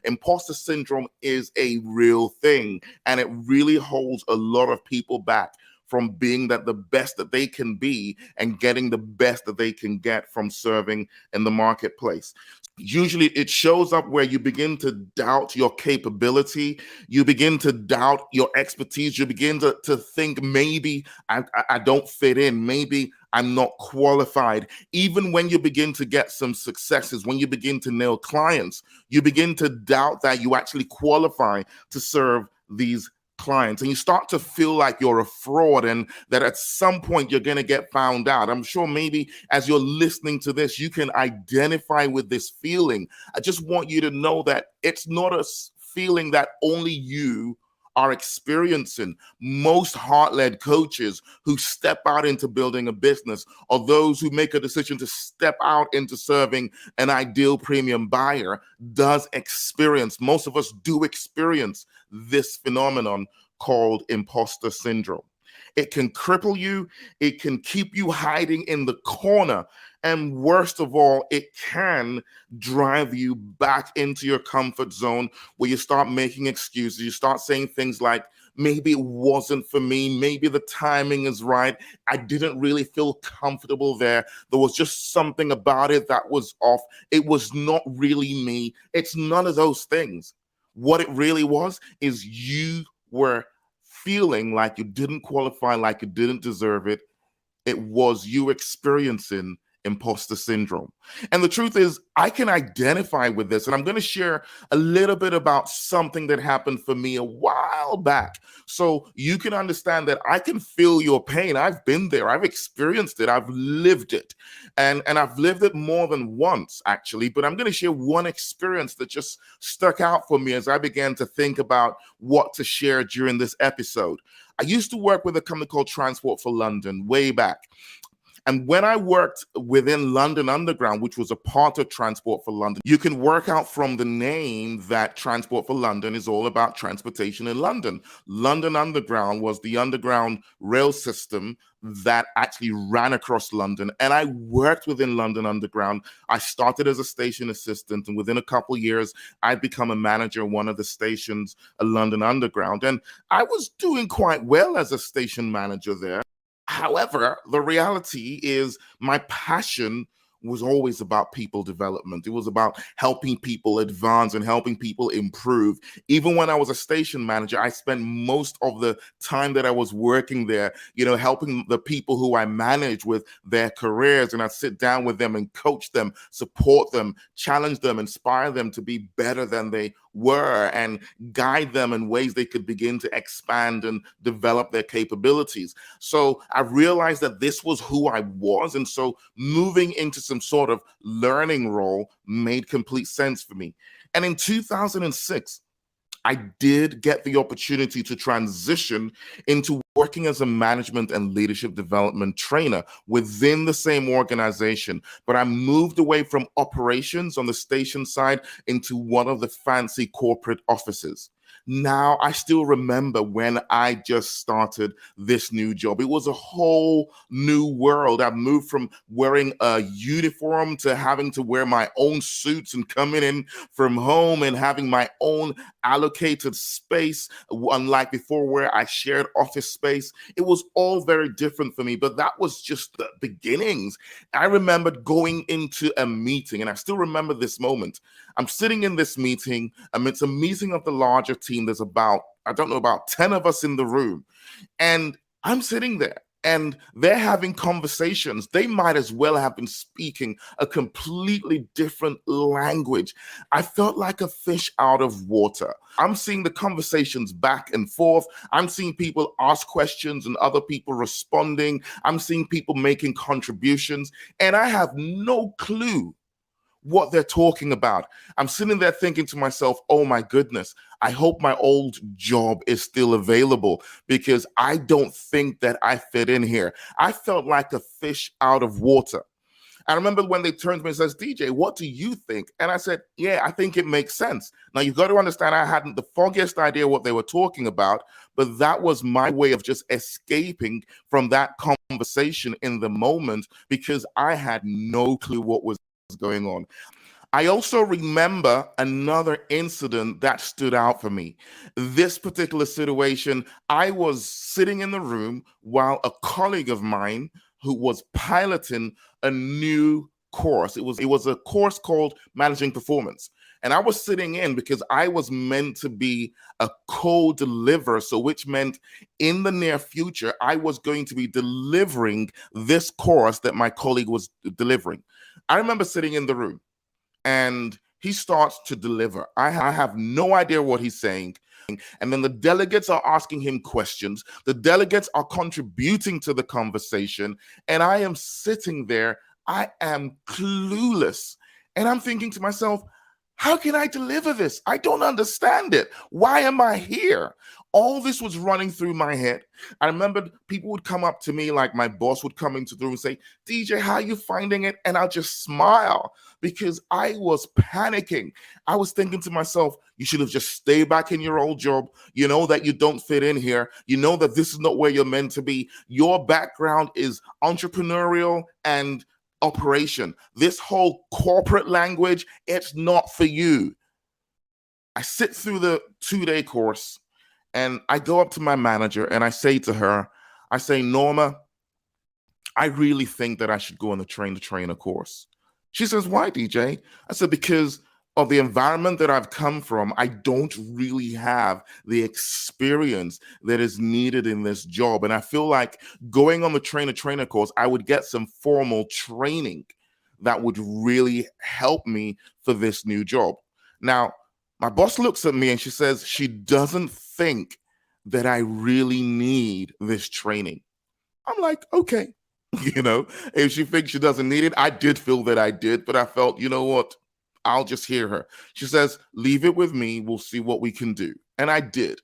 Imposter syndrome is a real thing, and it really holds a lot of people back from being the best that they can be and getting the best that they can get from serving in the marketplace. Usually it shows up where you begin to doubt your capability, you begin to doubt your expertise, you begin to think maybe I don't fit in, maybe I'm not qualified. Even when you begin to get some successes, when you begin to nail clients, you begin to doubt that you actually qualify to serve these clients, and you start to feel like you're a fraud and that at some point you're going to get found out. I'm sure maybe as you're listening to this, you can identify with this feeling. I just want you to know that it's not a feeling that only you are experiencing. Most heart-led coaches who step out into building a business, or those who make a decision to step out into serving an ideal premium buyer, most of us do experience this phenomenon called imposter syndrome. It can cripple you, it can keep you hiding in the corner, and worst of all, it can drive you back into your comfort zone where you start making excuses. You start saying things like, maybe it wasn't for me, maybe the timing is right, I didn't really feel comfortable there, there was just something about it that was off, it was not really me. It's none of those things. What it really was is you were feeling like you didn't qualify, like you didn't deserve it. It was you experiencing imposter syndrome. And the truth is, I can identify with this, and I'm going to share a little bit about something that happened for me a while back so you can understand that I can feel your pain. I've been there, I've experienced it, I've lived it, and I've lived it more than once actually. But I'm going to share one experience that just stuck out for me as I began to think about what to share during this episode. I used to work with a company called Transport for London way back. And when I worked within London Underground, which was a part of Transport for London, you can work out from the name that Transport for London is all about transportation in London. London Underground was the underground rail system that actually ran across London. And I worked within London Underground. I started as a station assistant, and within a couple of years, I'd become a manager of one of the stations at London Underground. And I was doing quite well as a station manager there. However, the reality is my passion was always about people development. It was about helping people advance and helping people improve. Even when I was a station manager, I spent most of the time that I was working there, helping the people who I managed with their careers. And I'd sit down with them and coach them, support them, challenge them, inspire them to be better than they were, and guide them in ways they could begin to expand and develop their capabilities. So I realized that this was who I was. And so moving into some sort of learning role made complete sense for me. And in 2006, I did get the opportunity to transition into working as a management and leadership development trainer within the same organization. But I moved away from operations on the station side into one of the fancy corporate offices. Now, I still remember when I just started this new job. It was a whole new world. I moved from wearing a uniform to having to wear my own suits and coming in from home and having my own allocated space, unlike before where I shared office space. It was all very different for me, but that was just the beginnings. I remembered going into a meeting, and I still remember this moment. I'm sitting in this meeting, it's a meeting of the larger team. There's about 10 of us in the room, and I'm sitting there and they're having conversations. They might as well have been speaking a completely different language. I felt like a fish out of water. I'm seeing the conversations back and forth. I'm seeing people ask questions and other people responding. I'm seeing people making contributions, and I have no clue what they're talking about. I'm sitting there thinking to myself, oh my goodness, I hope my old job is still available because I don't think that I fit in here. I felt like a fish out of water. I remember when they turned to me and says, DJ, what do you think? And I said, yeah, I think it makes sense. Now, you've got to understand, I hadn't the foggiest idea what they were talking about, but that was my way of just escaping from that conversation in the moment because I had no clue what was going on. I also remember another incident that stood out for me. This particular situation, I was sitting in the room while a colleague of mine who was piloting a new course. It was a course called Managing Performance. And I was sitting in because I was meant to be a co-deliverer, so which meant in the near future I was going to be delivering this course that my colleague was delivering. I remember sitting in the room and he starts to deliver. I have no idea what he's saying. And then the delegates are asking him questions. The delegates are contributing to the conversation. And I am sitting there. I am clueless. And I'm thinking to myself, how can I deliver this? I don't understand it. Why am I here? All this was running through my head. I remember people would come up to me, like my boss would come into the room and say, DJ, how are you finding it? And I'll just smile because I was panicking. I was thinking to myself, you should have just stayed back in your old job. You know that you don't fit in here. You know that this is not where you're meant to be. Your background is entrepreneurial and operation. This whole corporate language, it's not for you. I sit through the 2-day course and I go up to my manager and I say to her, I say, Norma, I really think that I should go on the trainer course. She says, why, DJ? I said, because of the environment that I've come from, I don't really have the experience that is needed in this job. And I feel like going on the trainer course, I would get some formal training that would really help me for this new job. Now, my boss looks at me and she says she doesn't think that I really need this training. I'm like, okay. If she thinks she doesn't need it, I did feel that I did, but I felt, you know what? I'll just hear her. She says, leave it with me. We'll see what we can do. And I did.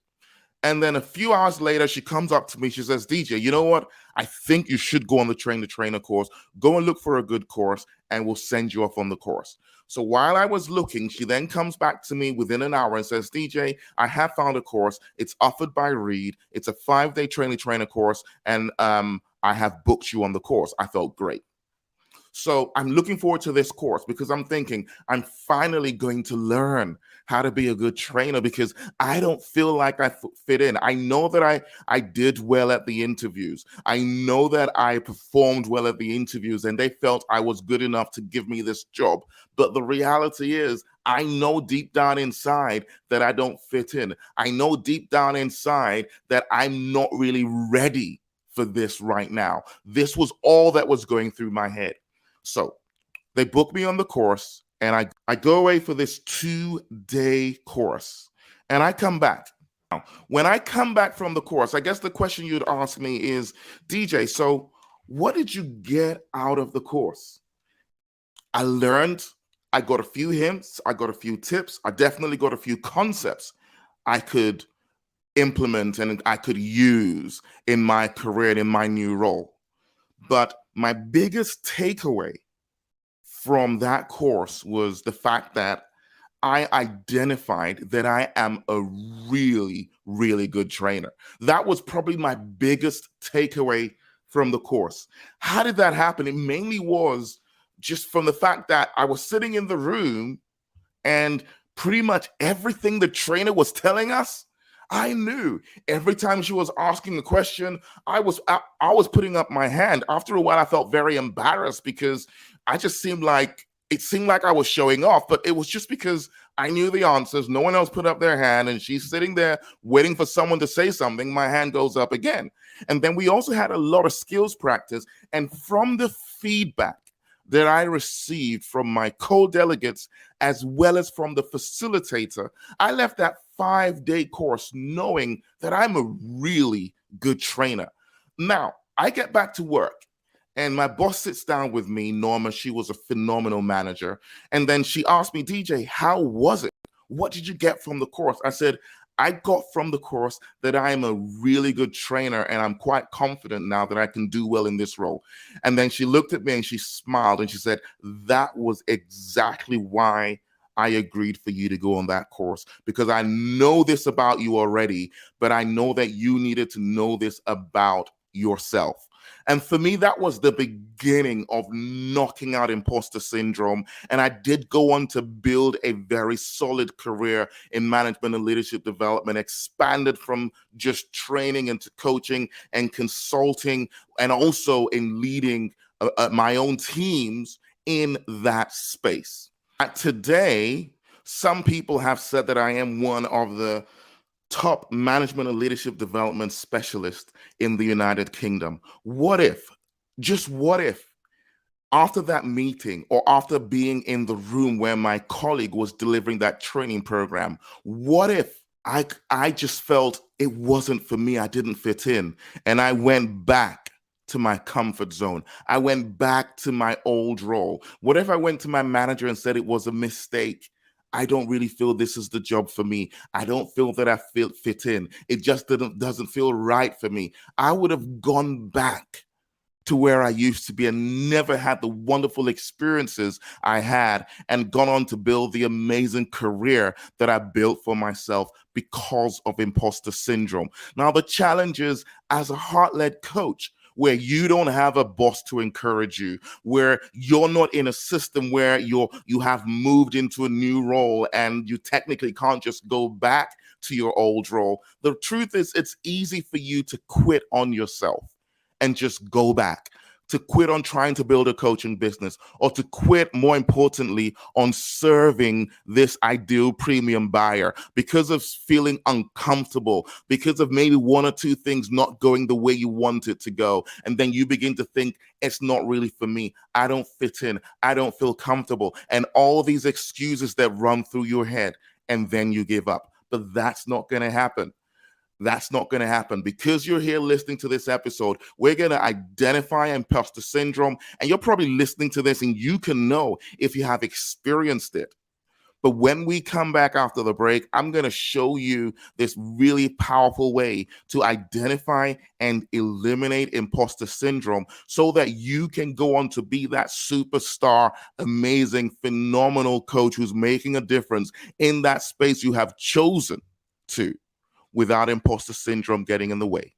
And then a few hours later, she comes up to me. She says, DJ, you know what? I think you should go on the trainer course. Go and look for a good course and we'll send you off on the course. So while I was looking, she then comes back to me within an hour and says, DJ, I have found a course. It's offered by Reed. It's a 5-day trainer course. And I have booked you on the course. I felt great. So I'm looking forward to this course because I'm thinking I'm finally going to learn how to be a good trainer because I don't feel like I fit in. I know that I did well at the interviews. I know that I performed well at the interviews and they felt I was good enough to give me this job. But the reality is I know deep down inside that I don't fit in. I know deep down inside that I'm not really ready for this right now. This was all that was going through my head. So they book me on the course and I go away for this 2-day course and I come back. Now, when I come back from the course, I guess the question you'd ask me is, DJ, so what did you get out of the course? I got a few hints, I got a few tips, I definitely got a few concepts I could implement and I could use in my career and in my new role. But my biggest takeaway from that course was the fact that I identified that I am a really, really good trainer. That was probably my biggest takeaway from the course. How did that happen? It mainly was just from the fact that I was sitting in the room and pretty much everything the trainer was telling us, I knew. Every time she was asking a question, I was putting up my hand. After a while, I felt very embarrassed because it seemed like I was showing off, but it was just because I knew the answers. No one else put up their hand, and she's sitting there waiting for someone to say something. My hand goes up again. And then we also had a lot of skills practice. And from the feedback that I received from my co-delegates as well as from the facilitator, I left that 5-day course knowing that I'm a really good trainer. Now, I get back to work and my boss sits down with me, Norma. She was a phenomenal manager. And then she asked me, DJ, how was it? What did you get from the course? I said, I got from the course that I am a really good trainer and I'm quite confident now that I can do well in this role. And then she looked at me and she smiled and she said, that was exactly why I agreed for you to go on that course, because I know this about you already, but I know that you needed to know this about yourself. And for me, that was the beginning of knocking out imposter syndrome. And I did go on to build a very solid career in management and leadership development, expanded from just training into coaching and consulting, and also in leading my own teams in that space. Today, some people have said that I am one of the top management and leadership development specialist in the United Kingdom. What if, just what if, after that meeting or after being in the room where my colleague was delivering that training program, what if I just felt it wasn't for me, I didn't fit in, and I went back to my comfort zone. I went back to my old role. What if I went to my manager and said it was a mistake? I don't really feel this is the job for me. I don't feel that I fit in. It just doesn't feel right for me. I would have gone back to where I used to be and never had the wonderful experiences I had, and gone on to build the amazing career that I built for myself because of imposter syndrome. Now, the challenge is, as a heart-led coach, where you don't have a boss to encourage you, where you're not in a system where you have moved into a new role and you technically can't just go back to your old role. The truth is, it's easy for you to quit on yourself and just go back, to quit on trying to build a coaching business, or to quit, more importantly, on serving this ideal premium buyer because of feeling uncomfortable, because of maybe one or two things not going the way you want it to go. And then you begin to think, it's not really for me. I don't fit in. I don't feel comfortable. And all these excuses that run through your head, and then you give up. But that's not going to happen. That's not going to happen. Because you're here listening to this episode, we're going to identify imposter syndrome. And you're probably listening to this and you can know if you have experienced it. But when we come back after the break, I'm going to show you this really powerful way to identify and eliminate imposter syndrome so that you can go on to be that superstar, amazing, phenomenal coach who's making a difference in that space you have chosen to, without imposter syndrome getting in the way.